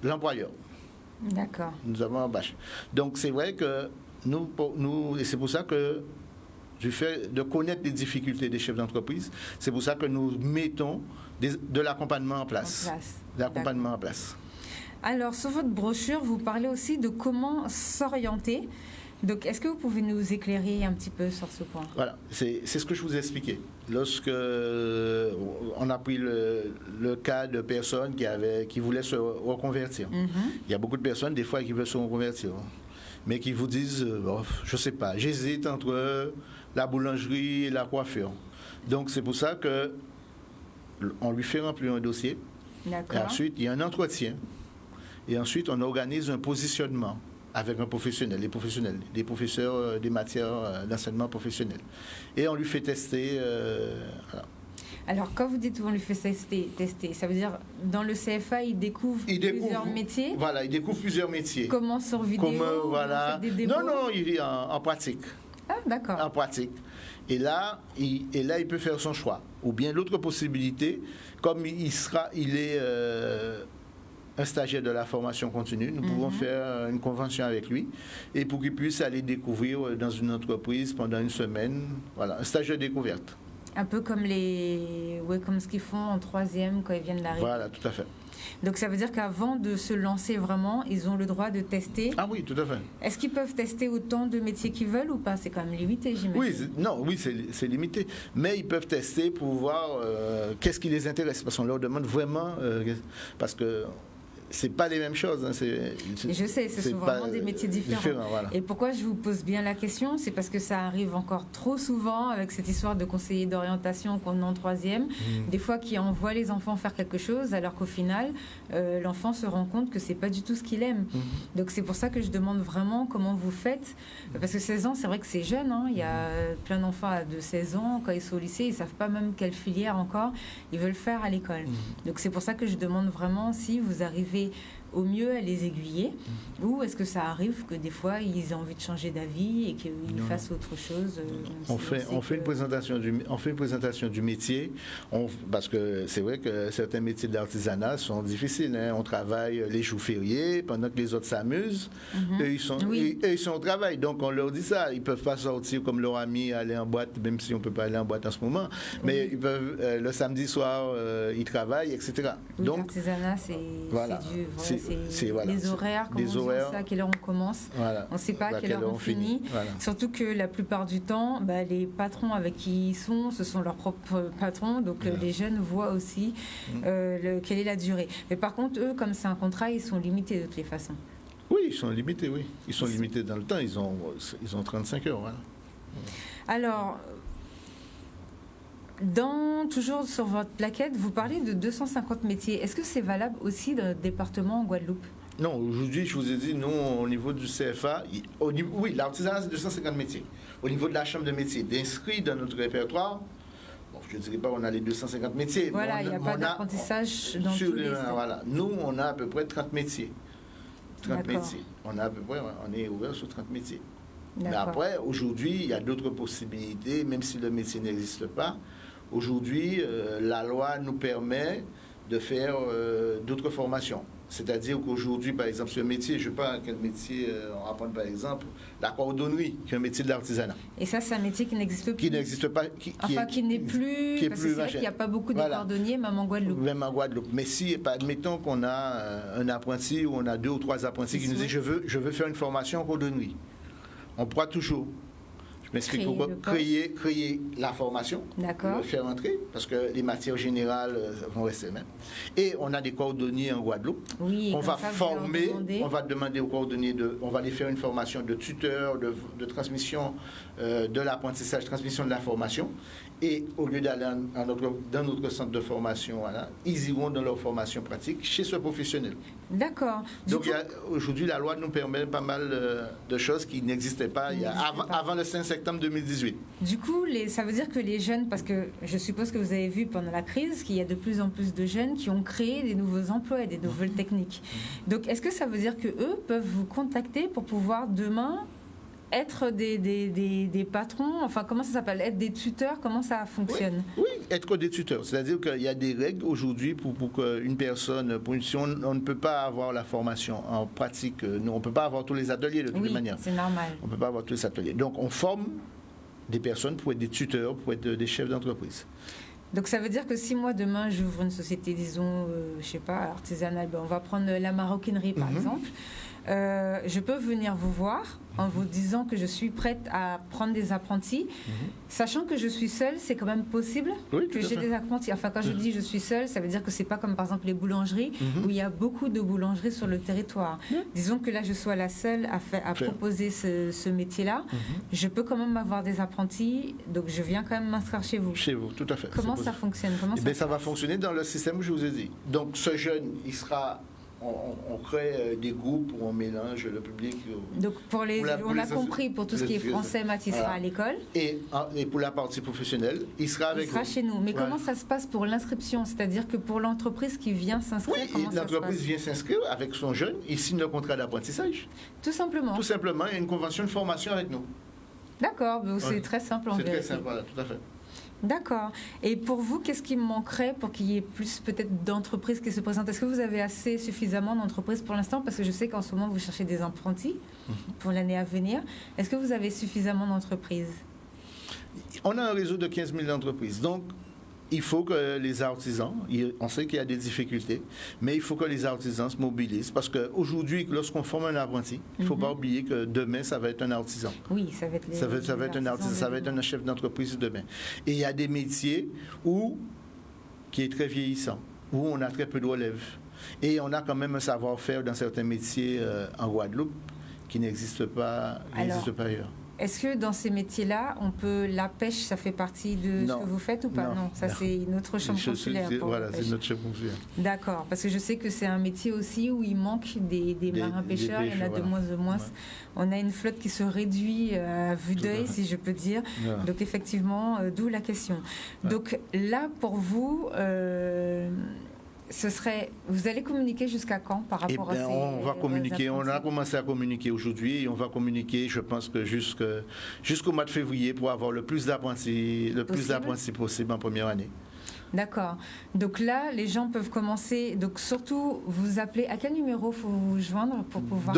l'employeur. D'accord. Nous avons un bâche. Donc c'est vrai que nous, et c'est pour ça que du fait de connaître les difficultés des chefs d'entreprise, c'est pour ça que nous mettons de l'accompagnement en place. De l'accompagnement en place. Alors, sur votre brochure, vous parlez aussi de comment s'orienter. Donc, est-ce que vous pouvez nous éclairer un petit peu sur ce point? Voilà, c'est ce que je vous ai expliqué. Lorsque on a pris le cas de personnes qui voulaient se reconvertir. Il y a beaucoup de personnes, des fois, qui veulent se reconvertir, mais qui vous disent, je ne sais pas, j'hésite entre la boulangerie et la coiffure. Donc, c'est pour ça qu'on lui fait remplir un dossier. Et ensuite, il y a un entretien. Et ensuite, on organise un positionnement avec un professionnel, des professeurs des matières d'enseignement professionnel. Et on lui fait tester. Voilà. Alors, quand vous dites qu'on lui fait tester, ça veut dire dans le CFA, il découvre plusieurs métiers? Voilà, il découvre plusieurs métiers. Comment sur vidéo? Voilà. Non, il est en pratique. Ah, d'accord. En pratique. Et là, il peut faire son choix. Ou bien l'autre possibilité, comme il est un stagiaire de la formation continue, nous pouvons faire une convention avec lui et pour qu'il puisse aller découvrir dans une entreprise pendant une semaine, voilà, un stage de découverte. Un peu comme comme ce qu'ils font en troisième quand ils viennent d'arriver. Voilà, tout à fait. Donc ça veut dire qu'avant de se lancer vraiment, ils ont le droit de tester. Ah oui, tout à fait. Est-ce qu'ils peuvent tester autant de métiers qu'ils veulent ou pas? C'est quand même limité, j'imagine. Oui, c'est limité. Mais ils peuvent tester pour voir qu'est-ce qui les intéresse. Parce qu'on leur demande vraiment, parce que c'est pas les mêmes choses. Je sais, ce sont vraiment des métiers différents. Voilà. Et pourquoi je vous pose bien la question, c'est parce que ça arrive encore trop souvent avec cette histoire de conseiller d'orientation qu'on a en troisième, des fois qui envoient les enfants faire quelque chose, alors qu'au final, l'enfant se rend compte que c'est pas du tout ce qu'il aime. Donc c'est pour ça que je demande vraiment comment vous faites, parce que 16 ans, c'est vrai que c'est jeune. Il y a plein d'enfants de 16 ans, quand ils sont au lycée, ils savent pas même quelle filière encore ils veulent faire à l'école. Donc c'est pour ça que je demande vraiment si vous arrivez au mieux à les aiguiller, ou est-ce que ça arrive que des fois ils aient envie de changer d'avis et qu'ils fassent autre chose? On fait une présentation du métier, parce que c'est vrai que certains métiers d'artisanat sont difficiles. On travaille les jours fériés pendant que les autres s'amusent. Eux, ils sont au travail, donc on leur dit ça. Ils ne peuvent pas sortir comme leur ami, aller en boîte, même si on ne peut pas aller en boîte en ce moment. Mais ils peuvent, le samedi soir, ils travaillent, etc. Oui, donc l'artisanat, c'est les horaires, comment on dit ça, à quelle heure on commence, on ne sait pas à quelle heure on finit. Surtout que la plupart du temps, les patrons avec qui ils sont, ce sont leurs propres patrons, donc les jeunes voient aussi quelle est la durée. Mais par contre, eux, comme c'est un contrat, ils sont limités de toutes les façons. Oui, ils sont limités, oui. Ils sont limités dans le temps, ils ont 35 heures. Voilà. Alors, toujours sur votre plaquette, vous parlez de 250 métiers. Est-ce que c'est valable aussi dans notre département en Guadeloupe? Non, aujourd'hui, je vous ai dit, nous, au niveau du CFA, oui, l'artisanat, c'est 250 métiers. Au niveau de la chambre de métiers, d'inscrits dans notre répertoire, je ne dirais pas qu'on a les 250 métiers. Voilà, il n'y a pas d'apprentissage dans tous les secteurs. Voilà. Nous, on a à peu près 30 métiers. 30 métiers. On est ouvert sur 30 métiers. Mais après, aujourd'hui, il y a d'autres possibilités, même si le métier n'existe pas. Aujourd'hui, la loi nous permet de faire d'autres formations. C'est-à-dire qu'aujourd'hui, par exemple, sur un métier, je ne sais pas quel métier on va prendre par exemple, la cordonnerie, qui est un métier de l'artisanat. Et ça, c'est un métier qui n'existe plus. Qui n'existe pas. Qui n'est plus. Parce que c'est vrai qu'il n'y a pas beaucoup de cordonniers, même en Guadeloupe. Même en Guadeloupe. Mais si, admettons qu'on a un apprenti ou on a 2 ou 3 apprentis qui nous disent je veux faire une formation en cordonnerie. On pourra toujours. Je m'explique pourquoi. Créer la formation, le faire entrer, parce que les matières générales vont rester les mêmes. Et on a des cordonniers en Guadeloupe. Oui, on va former, on va demander aux cordonniers, on va les faire une formation de tuteur, de transmission de l'apprentissage, transmission de la formation. Et au lieu d'aller dans notre centre de formation, voilà, ils iront dans leur formation pratique chez ce professionnel. D'accord. Donc aujourd'hui, la loi nous permet pas mal de choses qui n'existaient pas, avant le 5 septembre 2018. Du coup, ça veut dire que les jeunes, parce que je suppose que vous avez vu pendant la crise qu'il y a de plus en plus de jeunes qui ont créé des nouveaux emplois et des nouvelles techniques. Donc, est-ce que ça veut dire qu'eux peuvent vous contacter pour pouvoir demain être des patrons, enfin comment ça s'appelle, être des tuteurs, comment ça fonctionne? Oui, être des tuteurs, c'est-à-dire qu'il y a des règles aujourd'hui pour qu'une personne, si on ne peut pas avoir la formation en pratique, on ne peut pas avoir tous les ateliers de toutes les manières. C'est normal. On ne peut pas avoir tous les ateliers. Donc on forme des personnes pour être des tuteurs, pour être des chefs d'entreprise. Donc ça veut dire que si moi demain j'ouvre une société, disons, je sais pas, artisanale, on va prendre la maroquinerie par exemple, je peux venir vous voir en vous disant que je suis prête à prendre des apprentis, sachant que je suis seule, c'est quand même possible que j'ai des apprentis. Enfin, quand je dis je suis seule, ça veut dire que c'est pas comme par exemple les boulangeries où il y a beaucoup de boulangeries sur le territoire. Disons que là, je sois la seule à proposer ce métier-là. Je peux quand même avoir des apprentis, donc je viens quand même m'inscrire chez vous. Chez vous, tout à fait. Comment ça fonctionne? Ça va fonctionner dans le système que je vous ai dit. Donc, ce jeune, il sera... On crée des groupes où on mélange le public. Donc on a compris pour tout ce qui est français, maths, il sera à l'école. Et pour la partie professionnelle, il sera avec nous. Il sera chez nous. Mais comment ça se passe pour l'inscription? C'est-à-dire que pour l'entreprise qui vient s'inscrire, comment ça se passe? L'entreprise vient s'inscrire avec son jeune, il signe le contrat d'apprentissage. Tout simplement. Tout simplement, il y a une convention de formation avec nous. D'accord, c'est très simple en vérité. C'est très simple, voilà, tout à fait. D'accord. Et pour vous, qu'est-ce qui manquerait pour qu'il y ait plus peut-être d'entreprises qui se présentent? Est-ce que vous avez suffisamment d'entreprises pour l'instant? Parce que je sais qu'en ce moment, vous cherchez des apprentis pour l'année à venir. Est-ce que vous avez suffisamment d'entreprises? On a un réseau de 15 000 entreprises. Donc, il faut que les artisans, on sait qu'il y a des difficultés, mais il faut que les artisans se mobilisent parce qu'aujourd'hui, lorsqu'on forme un apprenti, il ne faut pas oublier que demain, ça va être un artisan. Oui, ça va être ça va être un artisan, ça va être un chef d'entreprise demain. Et il y a des métiers qui est très vieillissant, où on a très peu de relève. Et on a quand même un savoir-faire dans certains métiers en Guadeloupe qui n'existe pas ailleurs. Est-ce que dans ces métiers-là, la pêche, ça fait partie de ce que vous faites ou pas? Non, ça c'est notre chambre consulaire. Voilà, c'est notre chambre consulaire. D'accord, parce que je sais que c'est un métier aussi où il manque des marins pêcheurs, il y en a de moins en moins. On a une flotte qui se réduit à vue d'œil, si je peux dire. Voilà. Donc effectivement, d'où la question. Voilà. Donc là, pour vous... vous allez communiquer jusqu'à quand par rapport à ces... On va communiquer, on a commencé à communiquer aujourd'hui et on va communiquer, je pense que jusqu'au mois de février pour avoir le plus d'apprentis possible en première année. D'accord. Donc là, les gens peuvent commencer, donc surtout vous appeler, à quel numéro faut vous joindre pour pouvoir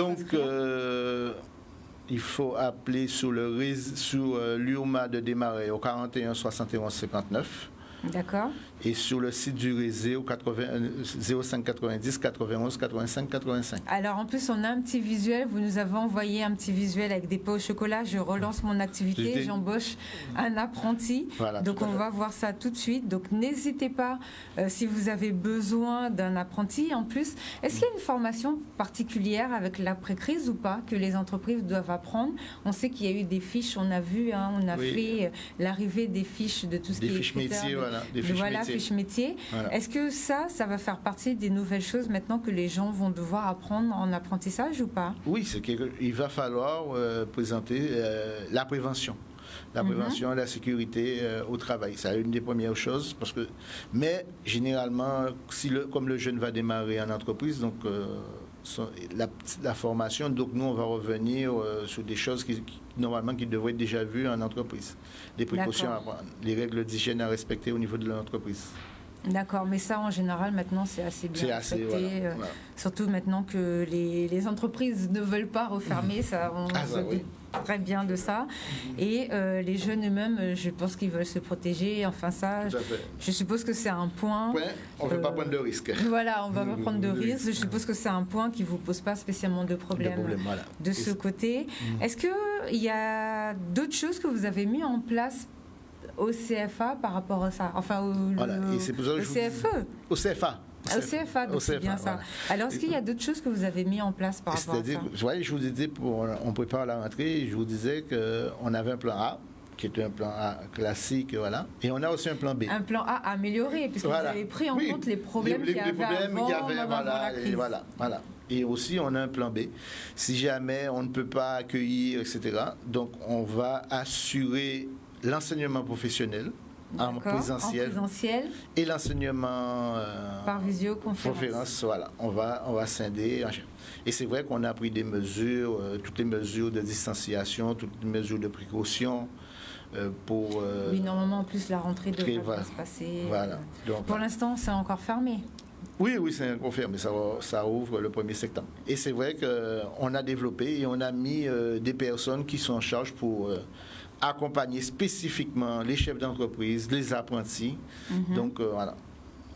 il faut appeler sur l'URMA de Desmarais au 41 71 59. D'accord. Et sur le site du réseau 05 90 91 85 85. Alors en plus on a un petit visuel, vous nous avez envoyé un petit visuel avec des pots au chocolat, je relance mon activité, j'embauche un apprenti. Voilà, donc on va voir ça tout de suite. Donc n'hésitez pas si vous avez besoin d'un apprenti. En plus, est-ce qu'il y a une formation particulière avec l'après-crise ou pas que les entreprises doivent apprendre? On sait qu'il y a eu des fiches, on a vu, on a fait l'arrivée des fiches de tout ce qui est... Des fiches métiers, fiches métiers. Voilà. Est-ce que ça va faire partie des nouvelles choses maintenant que les gens vont devoir apprendre en apprentissage ou pas? Oui, il va falloir présenter la prévention. La prévention et la sécurité au travail. C'est une des premières choses. Mais généralement, comme le jeune va démarrer en entreprise, donc la formation, donc nous, on va revenir sur des choses normalement qui devraient être déjà vues en entreprise. Des précautions à prendre, les règles d'hygiène à respecter au niveau de l'entreprise. D'accord, mais ça en général maintenant c'est assez bien respecté, voilà. Surtout maintenant que les entreprises ne veulent pas refermer, ça on se dit très bien de ça. Et les jeunes eux-mêmes, je pense qu'ils veulent se protéger, enfin ça, je suppose que c'est un point... Ouais, on ne veut pas prendre de risques. Voilà, on ne va pas prendre de risques, je suppose que c'est un point qui ne vous pose pas spécialement de problème voilà. de ce côté. Est-ce qu'il y a d'autres choses que vous avez mis en place au CFA par rapport à ça, enfin au CFE. Au CFA. Au CFA, donc c'est bien ça. Voilà. Alors, est-ce qu'il y a d'autres choses que vous avez mis en place par rapport à ça? Je vous disais, on prépare la rentrée, je vous disais qu'on avait un plan A, qui était un plan A classique, voilà. Et on a aussi un plan B. Un plan A amélioré, puisque vous avez pris en compte les problèmes qu'il y avait avant, voilà. Et aussi, on a un plan B. Si jamais on ne peut pas accueillir, etc., donc on va assurer l'enseignement professionnel en présentiel et l'enseignement par visioconférence. Voilà, on va scinder. Et c'est vrai qu'on a pris des mesures, toutes les mesures de distanciation, toutes les mesures de précaution pour... oui, normalement, en plus, la rentrée devrait pas se passer. Voilà. Donc, pour l'instant, c'est encore fermé. Oui, c'est confirmé, ça ouvre le 1er septembre. Et c'est vrai qu'on a développé et on a mis des personnes qui sont en charge pour... accompagner spécifiquement les chefs d'entreprise, les apprentis. Donc, voilà.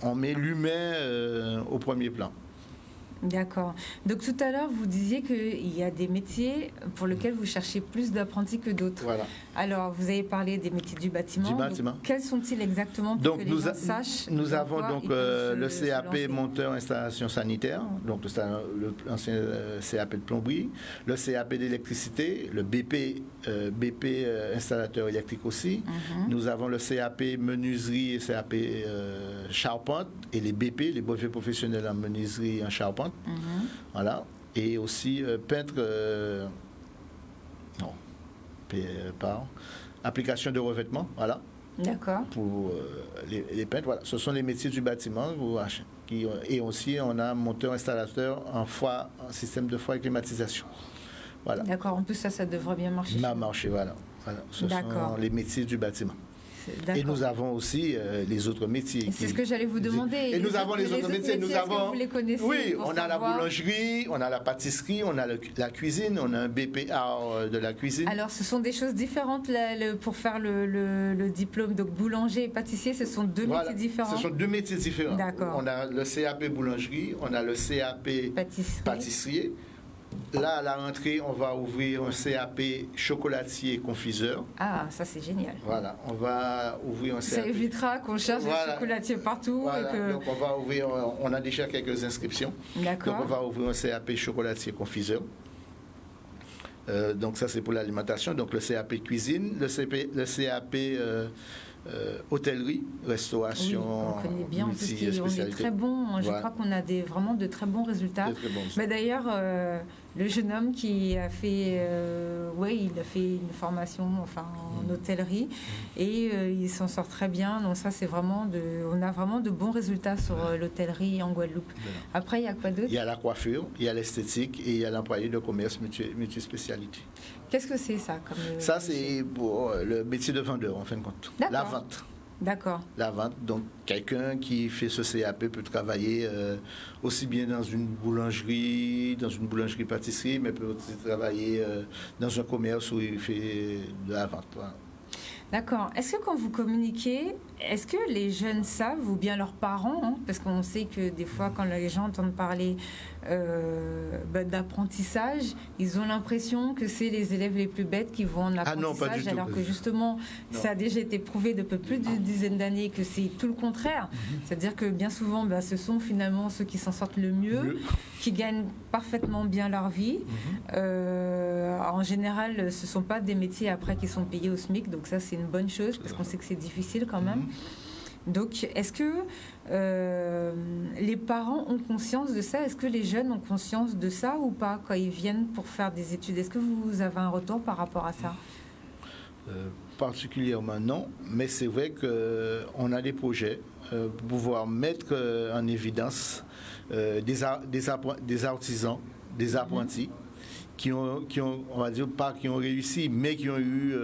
On met l'humain au premier plan. D'accord. Donc, tout à l'heure, vous disiez qu'il y a des métiers pour lesquels vous cherchez plus d'apprentis que d'autres. Voilà. Alors, vous avez parlé des métiers du bâtiment. Donc, quels sont-ils exactement pour que les gens sachent? Nous avons donc le CAP monteur installation sanitaire, donc l'ancien CAP de plomberie, le CAP d'électricité, le BP installateur électrique aussi. Nous avons le CAP menuiserie et CAP charpente et les BP, les brevets professionnels en menuiserie et en charpente. Voilà. Et aussi peintre application de revêtement, voilà. D'accord. Pour les peintres, voilà. Ce sont les métiers du bâtiment. Et aussi, on a monteur installateur en système de froid et climatisation. Voilà. D'accord. En plus, ça devrait bien marcher. Voilà. Ce sont les métiers du bâtiment. Et nous avons aussi les autres métiers. C'est ce que j'allais vous demander. Et nous avons les autres métiers. Nous avons, vous les connaissez, oui, on a la boulangerie, on a la pâtisserie, on a la cuisine, on a un BPA de la cuisine. Alors, ce sont des choses différentes pour faire le diplôme. Donc, boulanger et pâtissier, ce sont deux métiers différents. Ce sont deux métiers différents. D'accord. On a le CAP boulangerie, on a le CAP pâtisserie. Là, à la rentrée, on va ouvrir un CAP chocolatier et confiseur. Ah, ça c'est génial. Voilà, on va ouvrir un CAP. Ça évitera qu'on cherche des chocolatiers partout. Voilà. Donc on va ouvrir, on a déjà quelques inscriptions. D'accord. Donc on va ouvrir un CAP chocolatier confiseur. Donc ça c'est pour l'alimentation. Donc le CAP cuisine, le CAP hôtellerie, restauration. Oui, on connaît bien, parce qu'on est très bon. Je crois qu'on a vraiment de très bons résultats. Mais d'ailleurs, le jeune homme qui a fait, il a fait une formation en hôtellerie et il s'en sort très bien. Donc ça, c'est vraiment on a vraiment de bons résultats sur l'hôtellerie en Guadeloupe. Voilà. Après, il y a quoi d'autre? Il y a la coiffure, il y a l'esthétique et il y a l'employé de commerce multispécialité. Qu'est-ce que c'est ça Ça, c'est pour le métier de vendeur, en fin de compte. La vente. D'accord. La vente. Donc, quelqu'un qui fait ce CAP peut travailler aussi bien dans une boulangerie-pâtisserie, mais peut aussi travailler dans un commerce où il fait de la vente. Voilà. D'accord. Est-ce que quand vous communiquez, est-ce que les jeunes savent, ou bien leurs parents, parce qu'on sait que des fois, quand les gens entendent parler d'apprentissage, ils ont l'impression que c'est les élèves les plus bêtes qui vont en apprentissage, alors que justement, ça a déjà été prouvé depuis plus d'une dizaine d'années que c'est tout le contraire. C'est-à-dire que bien souvent, ce sont finalement ceux qui s'en sortent le mieux, qui gagnent parfaitement bien leur vie. En général, ce ne sont pas des métiers après qui sont payés au SMIC, donc ça c'est une bonne chose, parce qu'on sait que c'est difficile quand même. Donc, est-ce que les parents ont conscience de ça? Est-ce que les jeunes ont conscience de ça ou pas quand ils viennent pour faire des études? Est-ce que vous avez un retour par rapport à ça? Particulièrement non, mais c'est vrai qu'on a des projets pour pouvoir mettre en évidence des artisans, des apprentis on va dire pas qui ont réussi, mais qui ont eu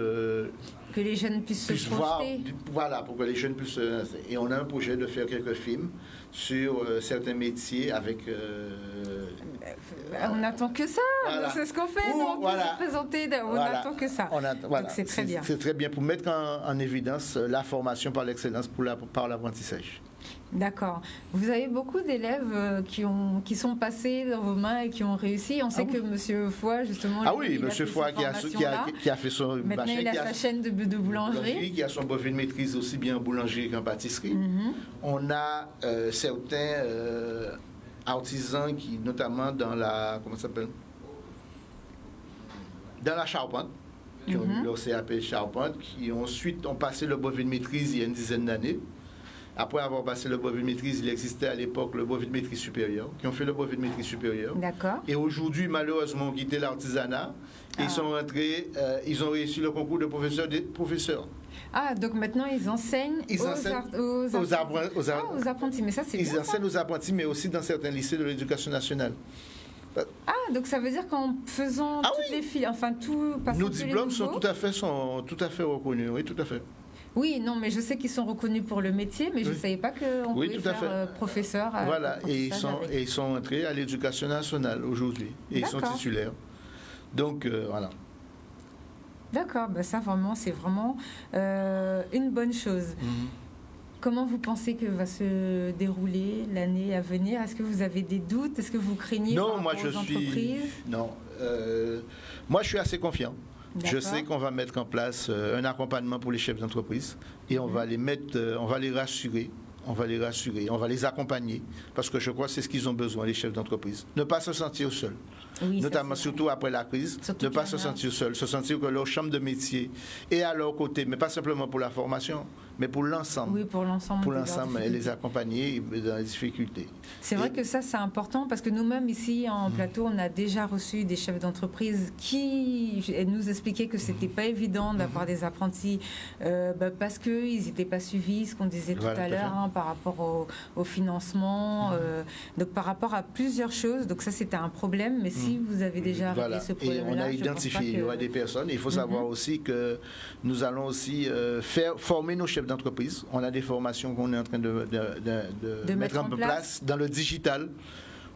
que les jeunes puissent se voir, projeter. voilà, pour que les jeunes puissent. Et on a un projet de faire quelques films sur certains métiers avec. On n'attend que ça, voilà. C'est ce qu'on fait, nous on peut se présenter, on n'attend que ça. Voilà. Donc c'est très bien. C'est très bien pour mettre en évidence la formation par l'excellence par l'apprentissage. D'accord. Vous avez beaucoup d'élèves qui sont passés dans vos mains et qui ont réussi. On sait que M. Foy, justement... Ah oui, M. Foy qui a fait son... Maintenant, il a sa chaîne de boulangerie. Qui a son brevet de maîtrise aussi bien en boulangerie qu'en pâtisserie. On a certains artisans qui, notamment dans la... Comment ça s'appelle? Dans la charpente, qui ont eu leur CAP charpente, qui ensuite ont passé le brevet de maîtrise il y a une dizaine d'années. Après avoir passé le brevet de maîtrise, il existait à l'époque le brevet de maîtrise supérieure, qui ont fait le brevet de maîtrise supérieure. D'accord. Et aujourd'hui, malheureusement, ont quitté l'artisanat. Ils sont rentrés, ils ont réussi le concours de professeurs. Ah, donc maintenant ils enseignent aux apprentis. Mais ça, c'est bien. Ils enseignent aux apprentis, mais aussi dans certains lycées de l'éducation nationale. Ah, donc ça veut dire qu'en faisant toutes les filles, enfin tout, nos diplômes sont tout à fait reconnus, oui, tout à fait. Oui, non, mais je sais qu'ils sont reconnus pour le métier, mais je ne savais pas qu'on pouvait faire professeur. Voilà, et ils sont entrés à l'éducation nationale aujourd'hui, et ils sont titulaires. Donc, voilà. D'accord, ben ça vraiment, c'est vraiment une bonne chose. Comment vous pensez que va se dérouler l'année à venir? Est-ce que vous avez des doutes? Est-ce que vous craignez aux entreprises? Non, moi je suis assez confiant. Je sais qu'on va mettre en place un accompagnement pour les chefs d'entreprise et on va les mettre, on va les rassurer, on va les accompagner parce que je crois que c'est ce qu'ils ont besoin, les chefs d'entreprise. Ne pas se sentir seuls. Oui, notamment surtout après la crise, ne pas se sentir seul, se sentir que leur chambre de métier est à leur côté, mais pas simplement pour la formation, mais pour l'ensemble. Oui, pour l'ensemble. Pour l'ensemble et les accompagner dans les difficultés. C'est vrai que ça, c'est important parce que nous-mêmes ici en plateau, on a déjà reçu des chefs d'entreprise qui nous expliquaient que c'était pas évident d'avoir des apprentis parce qu'ils n'étaient pas suivis, ce qu'on disait tout à l'heure, par rapport au financement, donc par rapport à plusieurs choses. Donc ça, c'était un problème, mais si vous avez déjà réglé ce problème-là, et on a identifié, il y aura des personnes. Il faut savoir aussi que nous allons aussi former nos chefs d'entreprise. On a des formations qu'on est en train de mettre en place dans le digital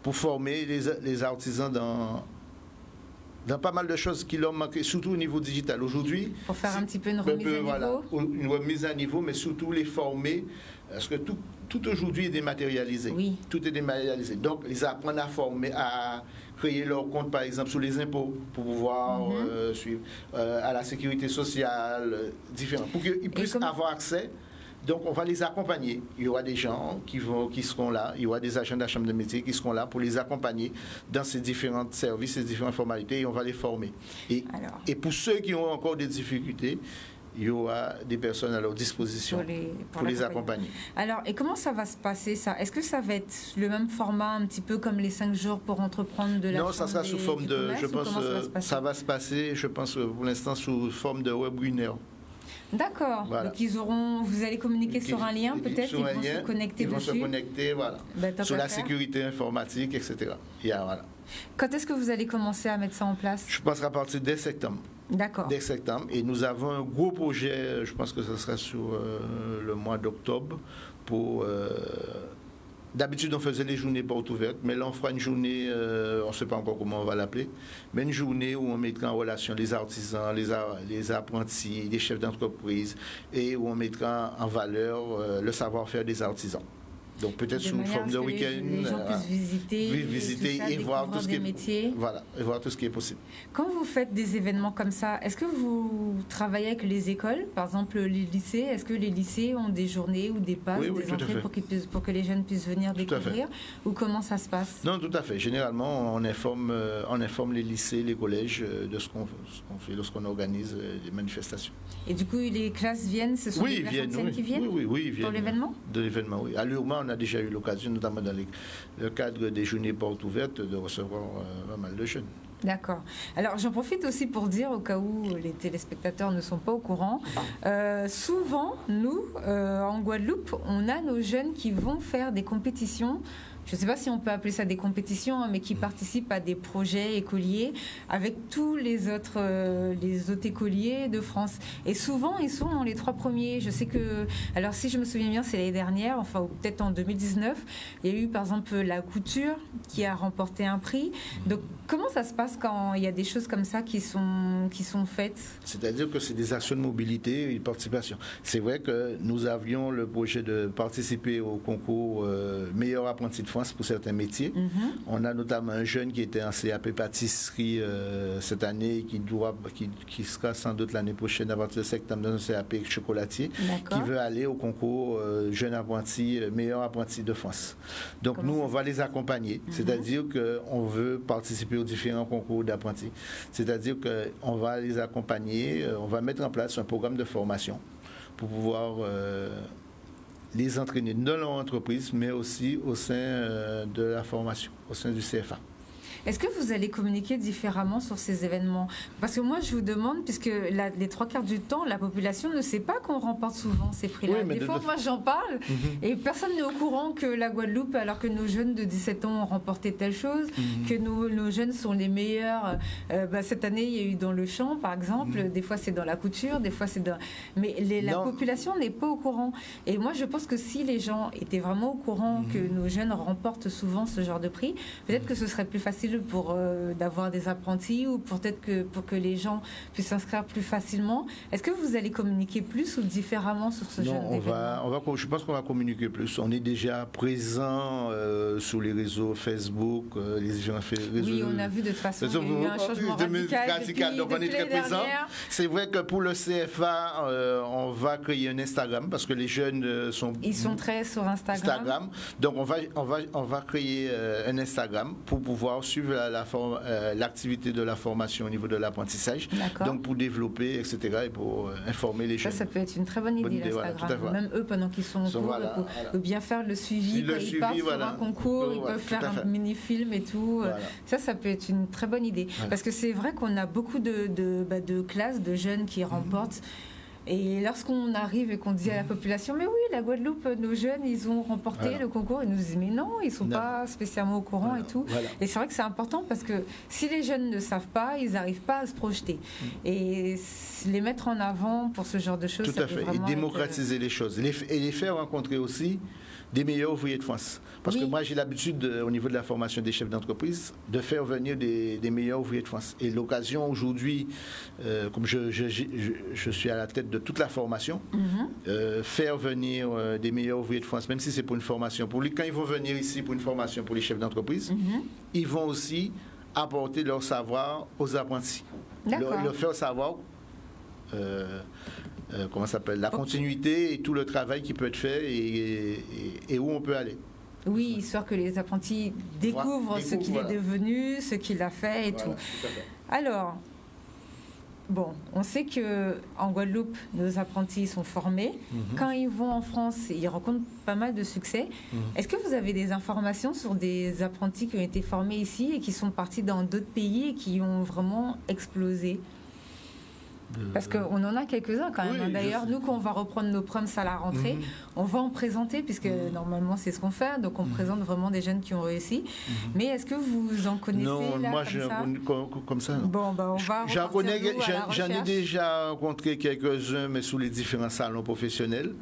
pour former les artisans dans pas mal de choses qui leur manquent, surtout au niveau digital. Aujourd'hui, pour faire un petit peu une remise à niveau. Voilà, une remise à niveau, mais surtout les former, parce que tout aujourd'hui est dématérialisé. Oui. Tout est dématérialisé. Donc, ils apprennent à former, à créer leur compte, par exemple, sur les impôts, pour pouvoir suivre, à la sécurité sociale, différents, pour qu'ils puissent avoir accès. Donc, on va les accompagner. Il y aura des gens qui seront là. Il y aura des agents de la Chambre de métier qui seront là pour les accompagner dans ces différents services, ces différentes formalités, et on va les former. Et pour ceux qui ont encore des difficultés, il y aura des personnes à leur disposition pour les accompagner. Alors, et comment ça va se passer, ça? Est-ce que ça va être le même format, un petit peu comme les 5 jours pour entreprendre de la Non, ça sera sous forme de... Je pense ça va se passer, je pense, pour l'instant, sous forme de webinaire. D'accord. Voilà. Donc vous allez communiquer sur un lien peut-être, ils vont se connecter dessus. Ils vont se connecter, voilà. Sur la sécurité informatique, etc. Voilà. Quand est-ce que vous allez commencer à mettre ça en place? Je pense à partir dès septembre. D'accord. Dès septembre. Et nous avons un gros projet, je pense que ce sera sur le mois d'octobre, pour... D'habitude, on faisait les journées portes ouvertes, mais là, on fera une journée, on ne sait pas encore comment on va l'appeler, mais une journée où on mettra en relation les artisans, les apprentis, les chefs d'entreprise, et où on mettra en valeur le savoir-faire des artisans. Donc peut-être sous forme de week-end, les gens puissent visiter et voir tout ce qui est métiers. Voilà, et voir tout ce qui est possible. Quand vous faites des événements comme ça, est-ce que vous travaillez avec les écoles, par exemple les lycées? Est-ce que les lycées ont des journées ou des passes, des entrées pour que les jeunes puissent venir découvrir? Ou comment ça se passe? Non, tout à fait. Généralement, on informe les lycées, les collèges de ce qu'on fait lorsqu'on organise des manifestations. Et du coup, les classes viennent, ce sont des classes qui viennent? Oui, ils viennent. Pour l'événement? De l'événement, oui. À Lurma, on a déjà eu l'occasion, notamment dans le cadre des journées portes ouvertes, de recevoir pas mal de jeunes. D'accord. Alors j'en profite aussi pour dire, au cas où les téléspectateurs ne sont pas au courant, souvent, nous, en Guadeloupe, on a nos jeunes qui vont faire des compétitions je ne sais pas si on peut appeler ça des compétitions, mais qui participent à des projets écoliers avec tous les autres écoliers de France. Et souvent, ils sont dans les 3 premiers. Je sais que, alors si je me souviens bien, c'est l'année dernière, enfin peut-être en 2019, il y a eu par exemple la couture qui a remporté un prix. Donc comment ça se passe quand il y a des choses comme ça qui sont faites? C'est-à-dire que c'est des actions de mobilité et de participation. C'est vrai que nous avions le projet de participer au concours meilleur apprenti de France pour certains métiers. On a notamment un jeune qui était en CAP pâtisserie cette année, qui sera sans doute l'année prochaine à partir de septembre dans un CAP chocolatier, qui veut aller au concours jeune apprenti, meilleur apprenti de France. Donc on va les accompagner. C'est-à-dire qu'on veut participer aux différents concours d'apprentis. C'est-à-dire qu'on va les accompagner, on va mettre en place un programme de formation pour pouvoir les entraîner dans leur entreprise, mais aussi au sein de la formation, au sein du CFA. Est-ce que vous allez communiquer différemment sur ces événements? Parce que moi, je vous demande, puisque les 3/4 du temps, la population ne sait pas qu'on remporte souvent ces prix-là. Des fois, moi, j'en parle et personne n'est au courant que la Guadeloupe, alors que nos jeunes de 17 ans ont remporté telle chose, que nos jeunes sont les meilleurs. Cette année, il y a eu dans le chant, par exemple. Des fois, c'est dans la couture, des fois, c'est dans... Mais la population n'est pas au courant. Et moi, je pense que si les gens étaient vraiment au courant que nos jeunes remportent souvent ce genre de prix, peut-être que ce serait plus facile pour d'avoir des apprentis ou peut-être pour que les gens puissent s'inscrire plus facilement. Est-ce que vous allez communiquer plus ou différemment sur ce genre d'événement? Je pense qu'on va communiquer plus. On est déjà présent sur les réseaux Facebook, les différents réseaux. Oui, on a vu de toute façon il y a eu un changement radical donc on est très présent. C'est vrai que pour le CFA, on va créer un Instagram parce que les jeunes ils sont très sur Instagram. Donc on va créer un Instagram pour pouvoir suivre l'activité de la formation au niveau de l'apprentissage, donc pour développer, etc., et pour informer les jeunes. Ça peut être une très bonne idée, l'Instagram. Voilà, même eux, pendant qu'ils sont en cours, pour bien faire le suivi. Quand ils partent sur un concours, ils peuvent faire un mini-film et tout. Ça peut être une très bonne idée. Parce que c'est vrai qu'on a beaucoup de classes de jeunes qui remportent. Et lorsqu'on arrive et qu'on dit à la population, mais oui, la Guadeloupe, nos jeunes, ils ont remporté le concours, ils nous disent, mais non, ils ne sont pas spécialement au courant et tout. Et c'est vrai que c'est important parce que si les jeunes ne savent pas, ils n'arrivent pas à se projeter. Et les mettre en avant pour ce genre de choses, tout à fait. Et démocratiser les choses. Et les faire rencontrer aussi des meilleurs ouvriers de France. Parce que moi, j'ai l'habitude, au niveau de la formation des chefs d'entreprise, de faire venir des meilleurs ouvriers de France. Et l'occasion aujourd'hui, comme je suis à la tête de toute la formation, faire venir des meilleurs ouvriers de France, même si c'est pour une formation. Quand ils vont venir ici pour une formation pour les chefs d'entreprise, ils vont aussi apporter leur savoir aux apprentis. Leur faire savoir... comment ça s'appelle, la continuité et tout le travail qui peut être fait et où on peut aller. Oui, histoire que les apprentis découvrent ce qu'il est devenu, ce qu'il a fait et tout. Alors, bon, on sait qu'en Guadeloupe, nos apprentis sont formés. Quand ils vont en France, ils rencontrent pas mal de succès. Est-ce que vous avez des informations sur des apprentis qui ont été formés ici et qui sont partis dans d'autres pays et qui ont vraiment explosé ? Parce qu'on en a quelques-uns quand même. D'ailleurs, nous, quand on va reprendre nos proms à la rentrée, on va en présenter, puisque normalement, c'est ce qu'on fait. Donc, on présente vraiment des jeunes qui ont réussi. Mais est-ce que vous en connaissez? Non, là, moi, comme ça, non. Bon, on va j'en ai déjà rencontré quelques-uns, mais sous les différents salons professionnels.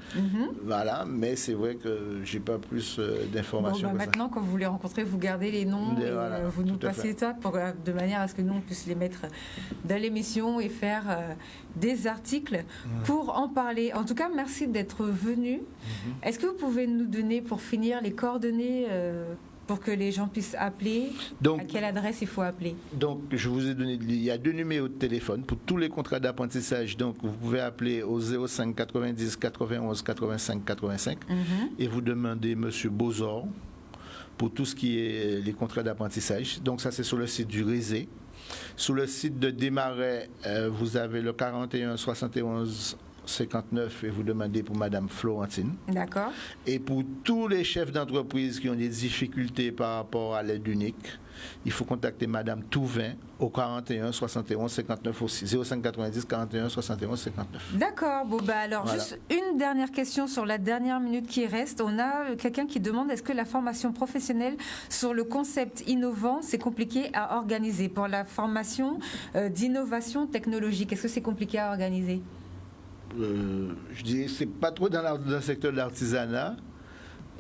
Voilà, mais c'est vrai que j'ai pas plus d'informations. Maintenant, quand vous les rencontrez, vous gardez les noms et vous nous passez ça de manière à ce que nous, on puisse les mettre dans l'émission et faire... des articles pour en parler. En tout cas, merci d'être venu. Est-ce que vous pouvez nous donner, pour finir, les coordonnées pour que les gens puissent appeler? Donc, à quelle adresse il faut appeler? Donc, je vous ai donné, il y a 2 numéros de téléphone pour tous les contrats d'apprentissage. Donc, vous pouvez appeler au 05 90 91 85 85 et vous demandez M. Bozor pour tout ce qui est les contrats d'apprentissage. Donc, ça, c'est sur le site du RESE. Sur le site de Desmarais, vous avez le 41 71 59 et vous demandez pour Madame Florentine. D'accord. Et pour tous les chefs d'entreprise qui ont des difficultés par rapport à l'aide unique, il faut contacter Madame Touvin au 41 71 59 aussi. 05 90 41 71 59. D'accord. Bon, bah alors, Voilà. juste une dernière question sur la dernière minute qui reste. On a quelqu'un qui demande est-ce que la formation professionnelle sur le concept innovant, c'est compliqué à organiser? Pour la formation d'innovation technologique, est-ce que c'est compliqué à organiser? Je dirais c'est pas trop dans le secteur de l'artisanat.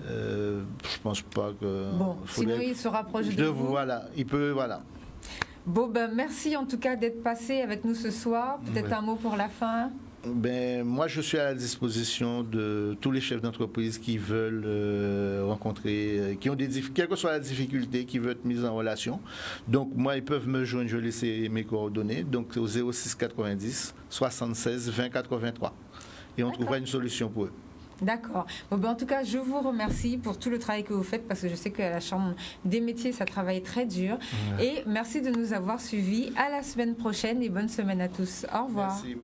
Je pense pas que. Bon, sinon il se rapproche de vous. Voilà, il peut, voilà. Bon, ben merci en tout cas d'être passé avec nous ce soir. Peut-être un mot pour la fin. Ben, moi, je suis à la disposition de tous les chefs d'entreprise qui veulent rencontrer, qui ont des difficultés, quelle que soit la difficulté, qui veulent être mis en relation. Donc, moi, ils peuvent me joindre, je vais laisser mes coordonnées, donc au 06 90 76 20 83. Et on trouvera une solution pour eux. D'accord. Bon, ben, en tout cas, je vous remercie pour tout le travail que vous faites parce que je sais qu'à la Chambre des métiers, ça travaille très dur. Ouais. Et merci de nous avoir suivis. À la semaine prochaine et bonne semaine à tous. Au revoir. Merci.